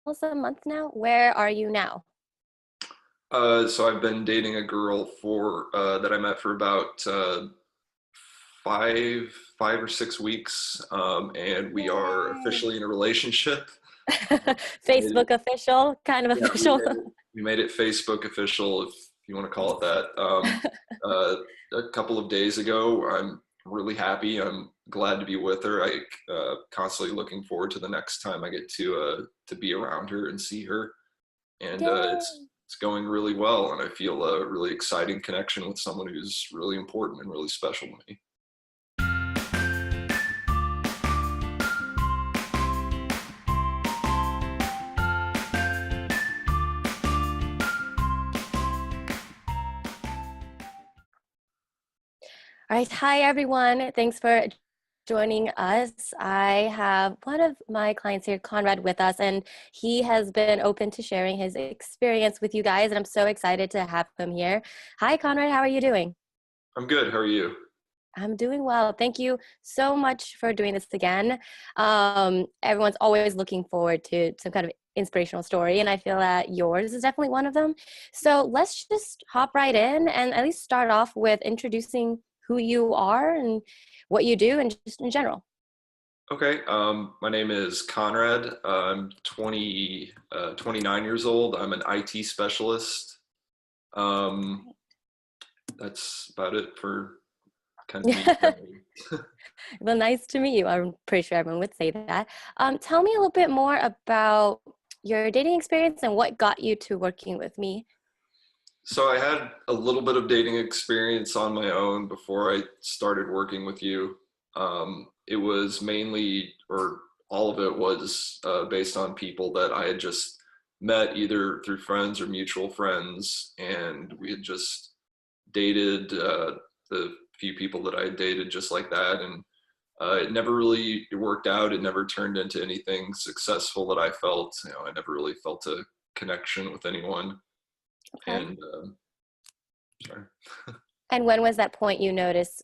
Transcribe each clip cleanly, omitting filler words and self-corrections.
almost a month now. Where are you now? So I've been dating a girl for that I met for about five or 6 weeks, and we are Yay. officially in a relationship. Made it- Facebook official, kind of yeah, we official. made it. We made it Facebook official, if you want to call it that. Uh, a couple of days ago, I'm really happy. I'm glad to be with her. I constantly looking forward to the next time I get to be around her and see her. And Yay. it's going really well, and I feel a really exciting connection with someone who's really important and really special to me. All right. Hi, everyone. Thanks for joining us. I have one of my clients here, Konrad, with us, and he has been open to sharing his experience with you guys, and I'm so excited to have him here. Hi, Konrad. How are you doing? I'm good. How are you? I'm doing well. Thank you so much for doing this again. Everyone's always looking forward to some kind of inspirational story, and I feel that yours is definitely one of them. So let's just hop right in and at least start off with introducing who you are and what you do and just in general. Okay. My name is Konrad. I'm 29 years old. I'm an IT specialist. Um, that's about it for kind of me. Well, nice to meet you. I'm pretty sure everyone would say that. Tell me a little bit more about your dating experience and what got you to working with me. So I had a little bit of dating experience on my own before I started working with you. It was mainly, or all of it was based on people that I had just met either through friends or mutual friends, and we had just dated the few people that I had dated just like that, and it never really worked out. It never turned into anything successful that I felt. I never really felt a connection with anyone, Okay. and sorry. And when was that point you noticed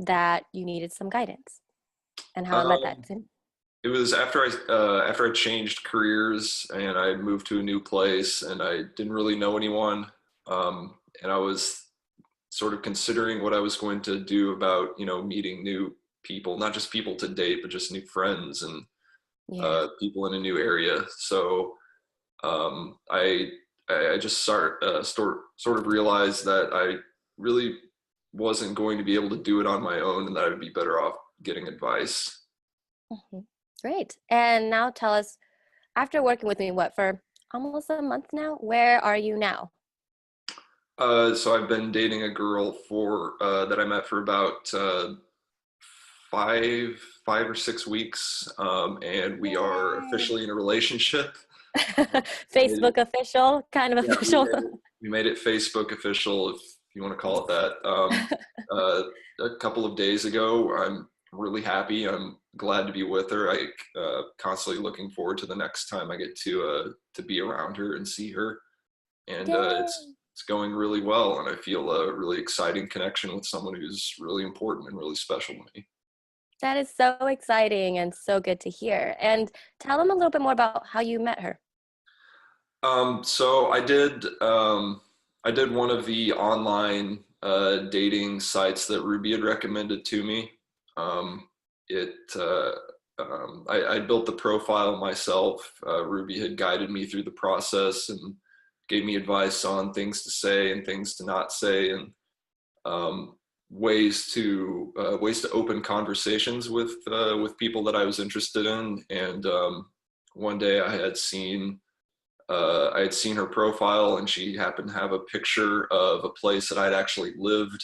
that you needed some guidance and how it led that Um, to? it was after I changed careers and I moved to a new place and I didn't really know anyone, and I was sort of considering what I was going to do about meeting new people, not just people to date, but just new friends and Yeah. people in a new area. So I just sort of realized that I really wasn't going to be able to do it on my own, and that I'd be better off getting advice. Mhm. Great. And now tell us, after working with me, what, for almost a month now, where are you now? So I've been dating a girl for that I met for about five or 6 weeks, and we are Yay. officially in a relationship. Made it, Facebook official, kind of yeah, official. we made it Facebook official, if you want to call it that. Uh, a couple of days ago, I'm really happy. I'm glad to be with her. I constantly looking forward to the next time I get to be around her and see her, and Yay. it's going really well, and I feel a really exciting connection with someone who's really important and really special to me. That is so exciting and so good to hear. And tell them a little bit more about how you met her. So I did one of the online dating sites that Ruby had recommended to me. It I built the profile myself. Ruby had guided me through the process and gave me advice on things to say and things to not say, and um, ways to open conversations with people that I was interested in. And one day I had seen her profile, and she happened to have a picture of a place that I'd actually lived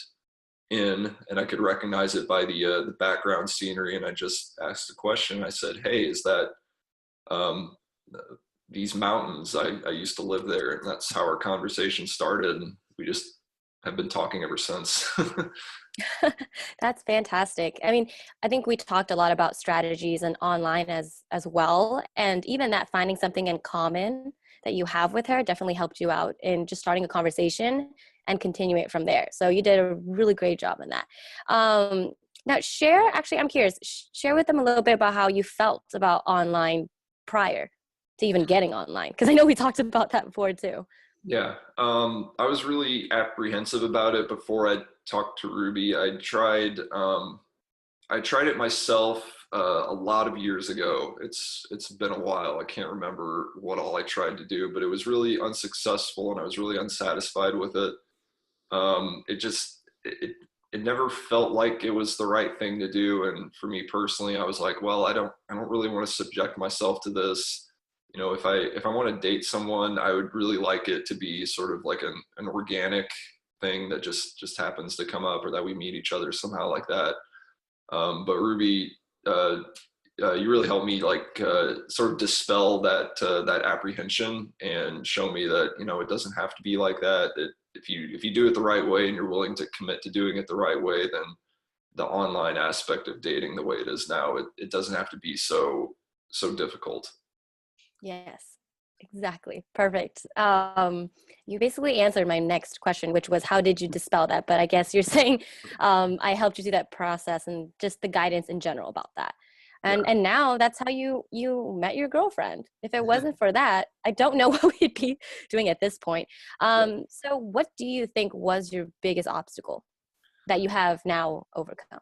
in, and I could recognize it by the background scenery. And I just asked a question. I said, "Hey, is that um, these mountains? I used to live there," and that's how our conversation started. And we just have been talking ever since. That's fantastic. I mean, I think we talked a lot about strategies and online as well, and even that finding something in common that you have with her definitely helped you out in just starting a conversation and continuing it from there. So you did a really great job in that. Um, Now, share. Actually, I'm curious. Share with them a little bit about how you felt about online prior. to even getting online? Because I know we talked about that before too. Yeah. I was really apprehensive about it before I talked to Ruby. I tried it myself a lot of years ago. It's been a while. I can't remember what all I tried to do, but it was really unsuccessful, and I was really unsatisfied with it. It never felt like it was the right thing to do. And for me personally, I was like, well, I don't really want to subject myself to this. You know, if I want to date someone, I would really like it to be sort of like an organic thing that just happens to come up, or that we meet each other somehow like that. But Ruby, uh, you really helped me like sort of dispel that apprehension and show me that, you know, it doesn't have to be like that. That if you do it the right way and you're willing to commit to doing it the right way, then the online aspect of dating the way it is now, it doesn't have to be so difficult. Yes, exactly. Perfect. You basically answered my next question, which was how did you dispel that? But I guess you're saying I helped you through that process and just the guidance in general about that. Yeah. And now that's how you met your girlfriend. If it wasn't for that, I don't know what we'd be doing at this point. Yeah. So what do you think was your biggest obstacle that you have now overcome?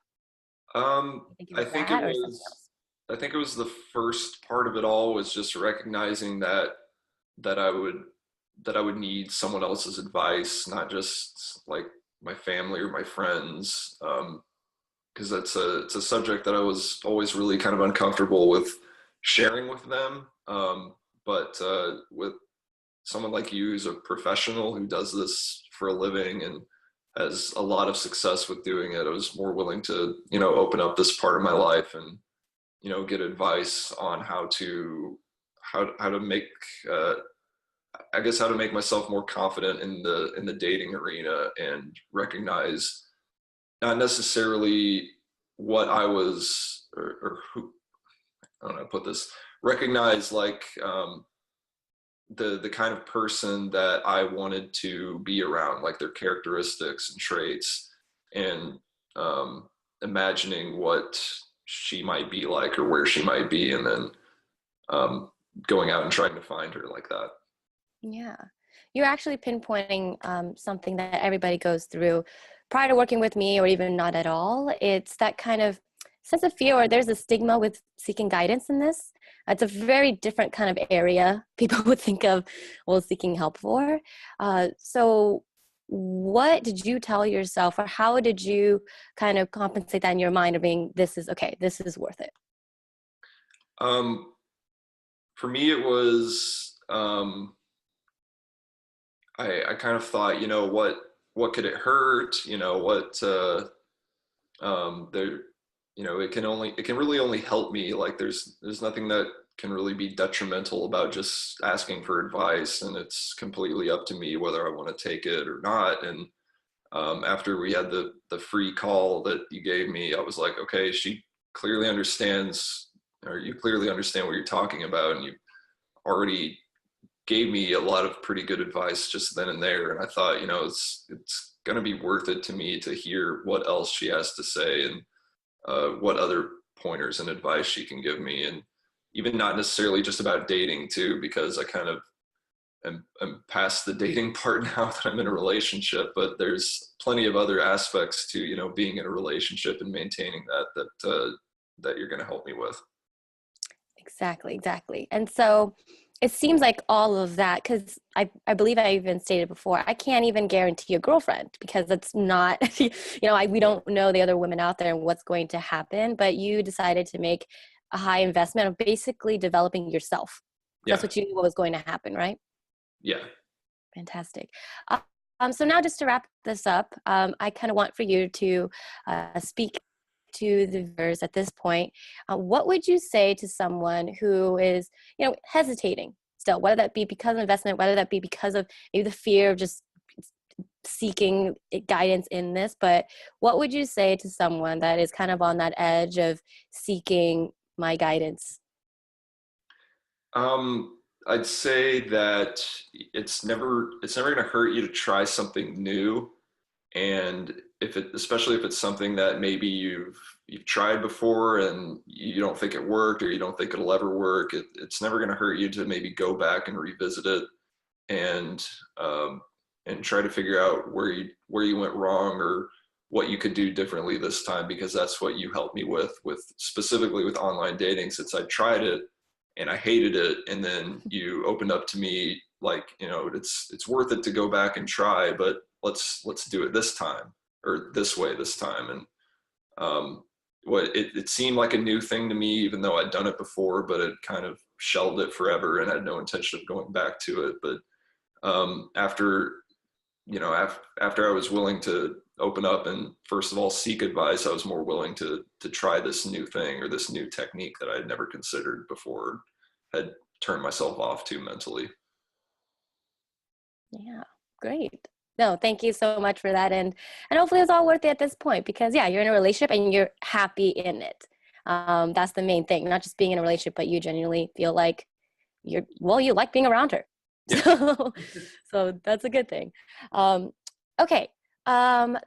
Um, You think it I was think it that or something was else? I think it was the first part of it all was just recognizing that I would that I would need someone else's advice, not just like my family or my friends, because it's a subject that I was always really kind of uncomfortable with sharing with them. But with someone like you who's a professional who does this for a living and has a lot of success with doing it, I was more willing to, you know, open up this part of my life and, you know, get advice on how to make uh, I guess how to make myself more confident in the dating arena and recognize not necessarily what I was or who, I don't know how to put this, recognize like the kind of person that I wanted to be around, like their characteristics and traits, and imagining what she might be like or where she might be, and then um, going out and trying to find her like that. Yeah. You're actually pinpointing something that everybody goes through prior to working with me or even not at all. It's that kind of sense of fear, or there's a stigma with seeking guidance in this. It's a very different kind of area people would think of, well, seeking help for. So, what did you tell yourself, or how did you kind of compensate that in your mind of being, this is okay, this is worth it? Um, for me, it was I kind of thought, you know, what could it hurt? You know, what there, you know, it can really only help me. Like there's nothing that can really be detrimental about just asking for advice, and it's completely up to me whether I want to take it or not. And after we had the free call that you gave me, I was like, okay, she clearly understands, or you clearly understand what you're talking about, and you already gave me a lot of pretty good advice just then and there. And I thought, you know, it's going to be worth it to me to hear what else she has to say, and what other pointers and advice she can give me, and even not necessarily just about dating too, because I kind of am past the dating part now that I'm in a relationship. But there's plenty of other aspects to, you know, being in a relationship and maintaining that you're going to help me with. Exactly, exactly. And so it seems like all of that, because I believe I even stated before, I can't even guarantee a girlfriend because it's not, we don't know the other women out there and what's going to happen. But you decided to make a high investment of basically developing yourself. That's Yeah. what you knew what was going to happen, right? Yeah. Fantastic. So now just to wrap this up, I kind of want for you to speak to the viewers at this point. What would you say to someone who is, hesitating still, whether that be because of investment, whether that be because of maybe the fear of just seeking guidance in this, but what would you say to someone that is kind of on that edge of seeking my guidance? I'd say that it's never going to hurt you to try something new, and if it especially if it's something that maybe you've tried before and you don't think it worked or you don't think it'll ever work, it's never going to hurt you to maybe go back and revisit it and um, and try to figure out where you went wrong or what you could do differently this time, because that's what you helped me with specifically with online dating, since I tried it and I hated it, and then you opened up to me like, you know, it's worth it to go back and try, but let's do it this time or this way this time. And what it seemed like a new thing to me, even though I'd done it before, but it kind of shelved it forever and had no intention of going back to it. But after, you know, after I was willing to open up and first of all seek advice, I was more willing to try this new thing or this new technique that I had never considered before, had turned myself off to mentally. Yeah, great. No, thank you so much for that. And hopefully it's all worth it at this point, because yeah, you're in a relationship and you're happy in it. That's the main thing, not just being in a relationship, but you genuinely feel like you like being around her. Yeah. So, so that's a good thing. Okay.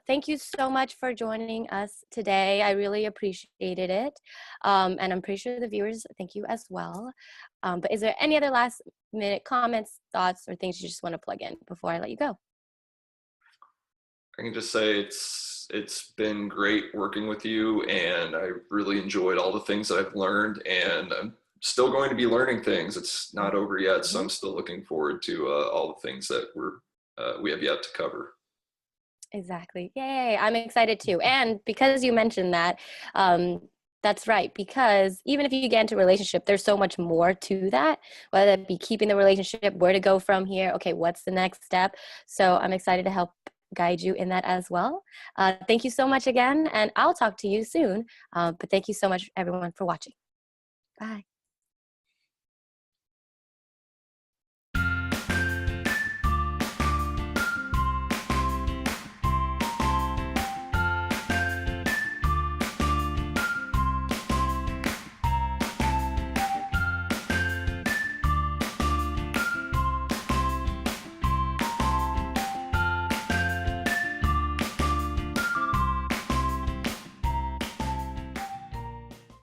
Thank you so much for joining us today. I really appreciated it. And I'm pretty sure the viewers thank you as well. But is there any other last minute comments, thoughts, or things you just want to plug in before I let you go? I can just say it's been great working with you, and I really enjoyed all the things that I've learned, and I'm still going to be learning things. It's not over yet, so I'm still looking forward to all the things that we have yet to cover. Exactly. Yay. I'm excited too. And because you mentioned that, that's right. Because even if you get into a relationship, there's so much more to that, whether it be keeping the relationship, where to go from here. Okay, what's the next step? So I'm excited to help guide you in that as well. Thank you so much again. And I'll talk to you soon. But thank you so much, everyone, for watching. Bye.